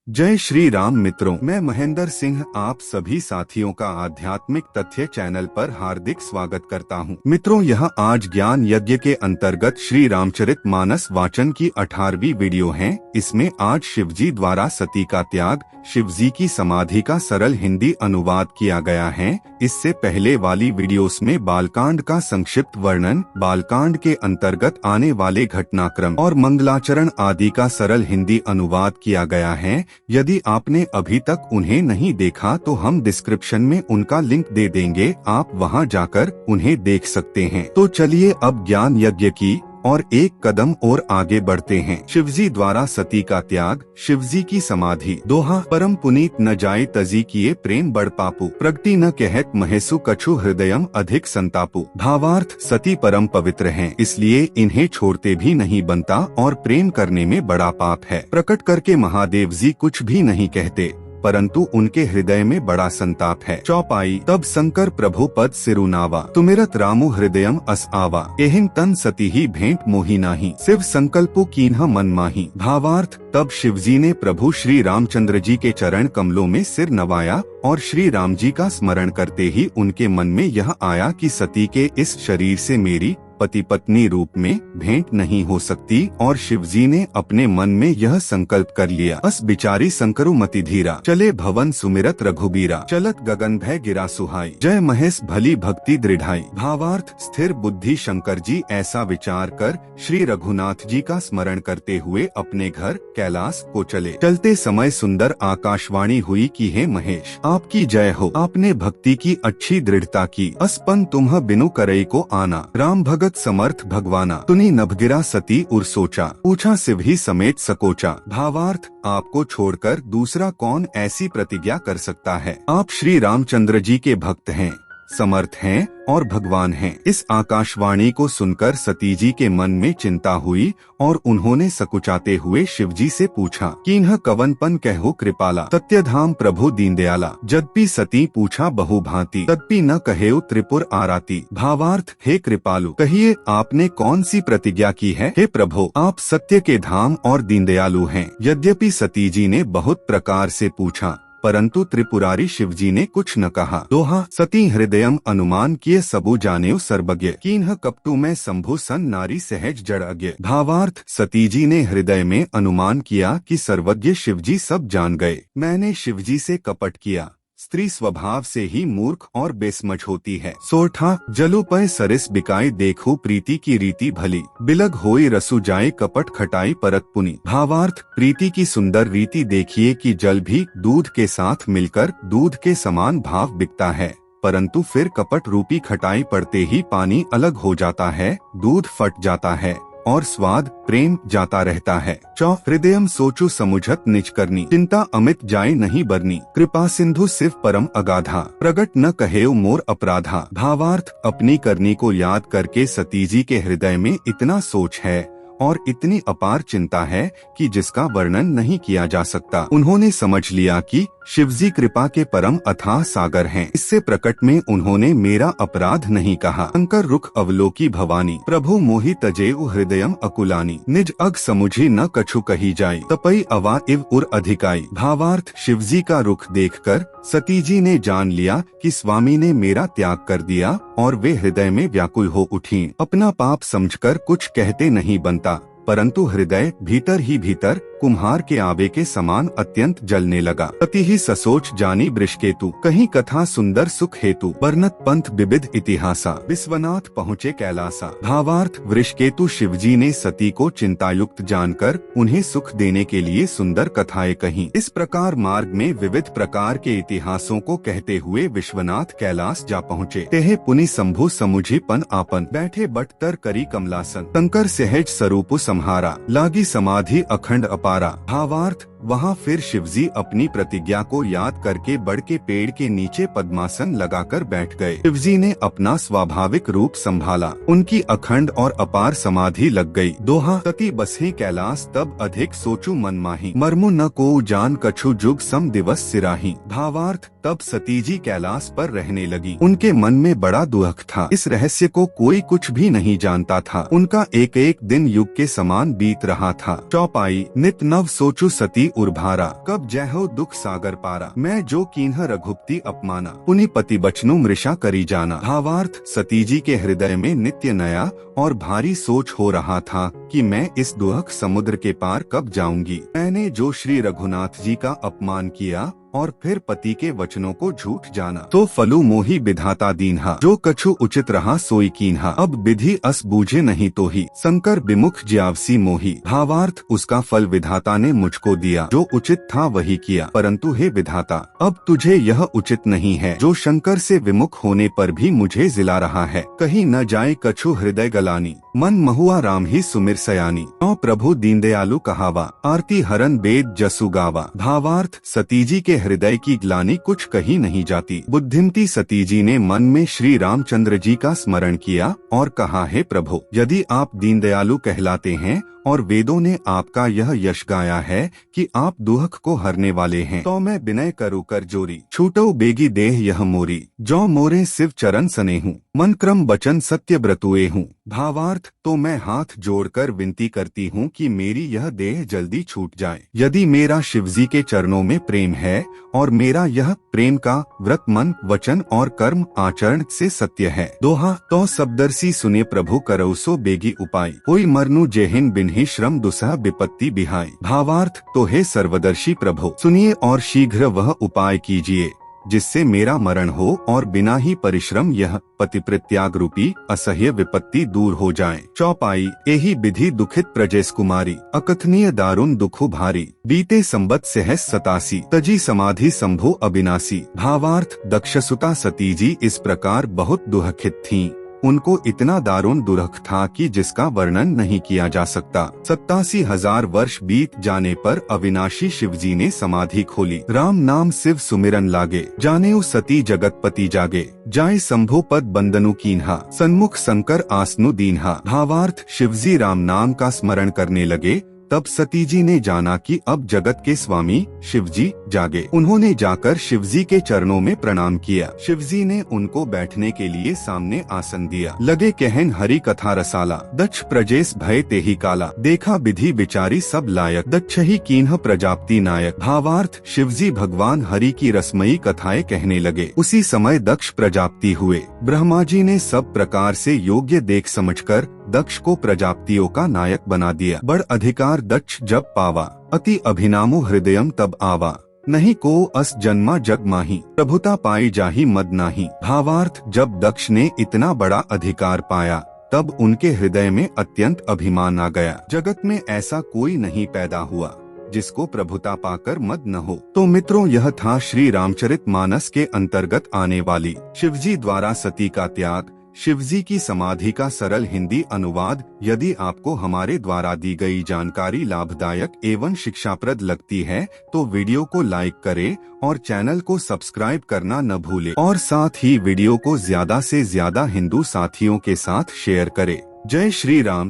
जय श्री राम मित्रों, मैं महेंद्र सिंह आप सभी साथियों का आध्यात्मिक तथ्य चैनल पर हार्दिक स्वागत करता हूं। मित्रों, यह आज ज्ञान यज्ञ के अंतर्गत श्री रामचरित मानस वाचन की 18वीं वीडियो है। इसमें आज शिवजी द्वारा सती का त्याग, शिवजी की समाधि का सरल हिंदी अनुवाद किया गया है। इससे पहले वाली वीडियोस में बालकांड का संक्षिप्त वर्णन, बालकांड के अंतर्गत आने वाले घटनाक्रम और मंगलाचरण आदि का सरल हिंदी अनुवाद किया गया है। यदि आपने अभी तक उन्हें नहीं देखा तो हम डिस्क्रिप्शन में उनका लिंक दे देंगे, आप वहां जाकर उन्हें देख सकते हैं। तो चलिए अब ज्ञान यज्ञ की और एक कदम और आगे बढ़ते हैं। शिवजी द्वारा सती का त्याग, शिवजी की समाधि। दोहा, परम पुनीत न जाय तजी किए प्रेम बड़ पापू, प्रगति न कहत महेसु कछु हृदयम अधिक संतापू। भावार्थ, सती परम पवित्र हैं, इसलिए इन्हें छोड़ते भी नहीं बनता और प्रेम करने में बड़ा पाप है। प्रकट करके महादेव जी कुछ भी नहीं कहते, परंतु उनके हृदय में बड़ा संताप है। चौपाई, तब शंकर प्रभु पद सिरुनावा, तुमिरत रामु हृदयम अस आवा, एहिन तन सती ही भेंट मोही नाही, शिव संकल्पु कीन्ह मन माही। भावार्थ, तब शिवजी ने प्रभु श्री रामचंद्र जी के चरण कमलों में सिर नवाया और श्री राम जी का स्मरण करते ही उनके मन में यह आया कि सती के इस शरीर से मेरी पति पत्नी रूप में भेंट नहीं हो सकती, और शिवजी ने अपने मन में यह संकल्प कर लिया। अस बिचारी संकरु मति धीरा, चले भवन सुमिरत रघुबीरा, चलत गगन भय गिरा सुहाई, जय महेश भली भक्ति दृढ़ाई। भावार्थ, स्थिर बुद्धि शंकर जी ऐसा विचार कर श्री रघुनाथ जी का स्मरण करते हुए अपने घर कैलाश को चले। चलते समय सुंदर आकाशवाणी हुई कि हे महेश, आपकी जय हो, आपने भक्ति की अच्छी दृढ़ता की, अस्पन तुम्ह बिनु करई को आना, राम भगत समर्थ भगवाना, तुनी नभगिरा सती उर सोचा, पूछा शिव ही समेत सकोचा। भावार्थ, आपको छोड़कर दूसरा कौन ऐसी प्रतिज्ञा कर सकता है। आप श्री रामचंद्र जी के भक्त हैं, समर्थ हैं और भगवान हैं। इस आकाशवाणी को सुनकर सती जी के मन में चिंता हुई और उन्होंने सकुचाते हुए शिवजी से पूछा, कीन्ह कवनपन कहु कृपाला, सत्यधाम प्रभु दीनदयाला, जदपि सती पूछा बहु भांति, तदपि न कहेउ त्रिपुर आराती। भावार्थ, हे कृपालु, कहिए आपने कौन सी प्रतिज्ञा की है। हे प्रभु, आप सत्य के धाम और दीनदयालु हैं। यद्यपि सती जी ने बहुत प्रकार से पूछा, परंतु त्रिपुरारी शिवजी ने कुछ न कहा। दोहा, सती हृदयम अनुमान किए सबु जानेउ सर्वज्ञ, कीन्ह कपटू में शंभु सन नारी सहज जड़ अज्ञ। भावार्थ, सती जी ने हृदय में अनुमान किया कि सर्वज्ञ शिवजी सब जान गए। मैंने शिवजी से कपट किया। स्त्री स्वभाव से ही मूर्ख और बेसमझ होती है। सोठा, जलु पय सरिस बिकाई देखो प्रीति की रीति भली, बिलग होई रसु जाए कपट खटाई परत पुनी। भावार्थ, प्रीति की सुंदर रीति देखिए कि जल भी दूध के साथ मिलकर दूध के समान भाव बिकता है, परंतु फिर कपट रूपी खटाई पड़ते ही पानी अलग हो जाता है, दूध फट जाता है और स्वाद प्रेम जाता रहता है। चौ, हृदयम सोचु समुझत निज करनी, चिंता अमित जाय नहीं बरनी, कृपा सिंधु सिव परम अगाधा, प्रगट न कहेउ मोर अपराधा। भावार्थ, अपनी करनी को याद करके सती जी के हृदय में इतना सोच है और इतनी अपार चिंता है कि जिसका वर्णन नहीं किया जा सकता। उन्होंने समझ लिया कि शिवजी कृपा के परम अथाह सागर हैं। इससे प्रकट में उन्होंने मेरा अपराध नहीं कहा। शंकर रुख अवलोकी भवानी, प्रभु मोहि तजेउ हृदयम अकुलानी, निज अग समुझी न कछु कही जाय, तपई अवा इव उर अधिकाई। भावार्थ, शिवजी का रुख देखकर सती जी ने जान लिया कि स्वामी ने मेरा त्याग कर दिया और वे हृदय में व्याकुल हो उठी। अपना पाप समझकर कुछ कहते नहीं बनता, परंतु हृदय भीतर ही भीतर कुम्हार के आवे के समान अत्यंत जलने लगा। अति ही ससोच जानी वृषकेतु, कहीं कथा सुंदर सुख हेतु, वर्णत पंथ विविध इतिहासा, विश्वनाथ पहुँचे कैलासा। भावार्थ, वृषकेतु शिवजी ने सती को चिंतायुक्त जानकर उन्हें सुख देने के लिए सुंदर कथाएं कहीं। इस प्रकार मार्ग में विविध प्रकार के इतिहासों को कहते हुए विश्वनाथ कैलाश जा पहुँचे। तेहे पुनि शंभु समुझी पन आपन, बैठे बटतर करी कमलासन, शंकर सहज स्वरूप संहारा, लागी समाधि अखंड अपारा। भावार्थ, वहाँ फिर शिवजी अपनी प्रतिज्ञा को याद करके बड़ के पेड़ के नीचे पद्मासन लगाकर बैठ गए। शिवजी ने अपना स्वाभाविक रूप संभाला, उनकी अखंड और अपार समाधि लग गई। दोहा, सती बसहि कैलाश तब अधिक सोचू मन माही, मर्मु न को जान कछु जुग सम दिवस सिराही। भावार्थ, तब सती जी कैलाश पर रहने लगी। उनके मन में बड़ा दुख था। इस रहस्य को कोई कुछ भी नहीं जानता था। उनका एक एक दिन युग के समान बीत रहा था। चौपाई, नित नव सोचू सती उर्भारा, कब जय हो दुख सागर पारा। मैं जो कीन्ह रघुपति अपमाना, पुनि पति बचनु मृषा करी जाना। भावार्थ, सती जी के हृदय में नित्य नया और भारी सोच हो रहा था कि मैं इस दुहक समुद्र के पार कब जाऊंगी। मैंने जो श्री रघुनाथ जी का अपमान किया और फिर पति के वचनों को झूठ जाना, तो फलु मोही विधाता दीन्हा, जो कछु उचित रहा सोई कीन्हा। अब विधि अस बूझे नहीं तो ही, शंकर विमुख ज्यावसी मोही। भावार्थ, उसका फल विधाता ने मुझको दिया, जो उचित था वही किया। परंतु हे विधाता, अब तुझे यह उचित नहीं है, जो शंकर से विमुख होने पर भी मुझे जिला रहा है। कहीं न जाए कछु हृदय गलानी, मन महुआ राम ही सुमिर सयानी। नौ प्रभु दीनदयालु कहावा, आरती हरन वेद जसु गावा। भावार्थ, सती जी के हृदय की ग्लानि कुछ कही नहीं जाती। बुद्धिमती सती जी ने मन में श्री रामचंद्र जी का स्मरण किया और कहा, हे प्रभु, यदि आप दीनदयालु कहलाते हैं और वेदों ने आपका यह यश गाया है कि आप दुहक को हरने वाले हैं, तो मैं विनय करूँ कर जोरी, छूटो बेगी देह यह मोरी। जो मोरे शिव चरण सने हूँ, मन क्रम वचन सत्य व्रतुए हूँ। भावार्थ, तो मैं हाथ जोड़कर विनती करती हूँ कि मेरी यह देह जल्दी छूट जाए। यदि मेरा शिवजी के चरणों में प्रेम है और मेरा यह प्रेम का व्रत मन वचन और कर्म आचरण से सत्य है। दोहा, तो सबदर्शी सुने प्रभु करौ सो बेगी उपाय, कोई मरनु जेहिन बिन्हि श्रम दुसह विपत्ति बिहाई। भावार्थ, तो हे सर्वदर्शी प्रभु, सुनिए और शीघ्र वह उपाय कीजिए जिससे मेरा मरण हो और बिना ही परिश्रम यह पतिप्रत्याग रूपी असह्य विपत्ति दूर हो जाए। चौपाई, एही विधि दुखित प्रजेश कुमारी, अकथनीय दारुण दुखु भारी। बीते संबत सहस 87, तजी समाधि संभो अविनाशी। भावार्थ, दक्षसुता सती जी इस प्रकार बहुत दुखित थीं। उनको इतना दारुण दुरख था कि जिसका वर्णन नहीं किया जा सकता। 87,000 वर्ष बीत जाने पर अविनाशी शिवजी ने समाधि खोली। राम नाम शिव सुमिरन लागे, जानेउ सती जगतपति जागे। जाय शंभु पद बंदनु कीन्हा, सन्मुख शंकर आसनु दीन्हा। भावार्थ, शिवजी राम नाम का स्मरण करने लगे। तब सती जी ने जाना कि अब जगत के स्वामी शिवजी जागे। उन्होंने जाकर शिवजी के चरणों में प्रणाम किया। शिवजी ने उनको बैठने के लिए सामने आसन दिया। लगे कहन हरि कथा रसाला, दक्ष प्रजेश भय तेहि काला। देखा विधि विचारी सब लायक, दक्ष ही कीन्ह प्रजापति नायक। भावार्थ, शिवजी भगवान हरि की रसमयी कथाएं कहने लगे। उसी समय दक्ष प्रजापति हुए। ब्रह्मा जी ने सब प्रकार से योग्य देख समझकर दक्ष को प्रजापतियों का नायक बना दिया। बड़ अधिकार दक्ष जब पावा, अति अभिनामो हृदयम तब आवा। नहीं को अस जन्मा जग माही, प्रभुता पाई जाही मद नाही। भावार्थ, जब दक्ष ने इतना बड़ा अधिकार पाया तब उनके हृदय में अत्यंत अभिमान आ गया। जगत में ऐसा कोई नहीं पैदा हुआ जिसको प्रभुता पाकर मद न हो। तो मित्रों, यह था श्री रामचरितमानस के अंतर्गत आने वाली शिवजी द्वारा सती का त्याग, शिवजी की समाधि का सरल हिंदी अनुवाद। यदि आपको हमारे द्वारा दी गई जानकारी लाभदायक एवं शिक्षाप्रद लगती है तो वीडियो को लाइक करें और चैनल को सब्सक्राइब करना न भूलें और साथ ही वीडियो को ज्यादा से ज्यादा हिंदू साथियों के साथ शेयर करें। जय श्री राम।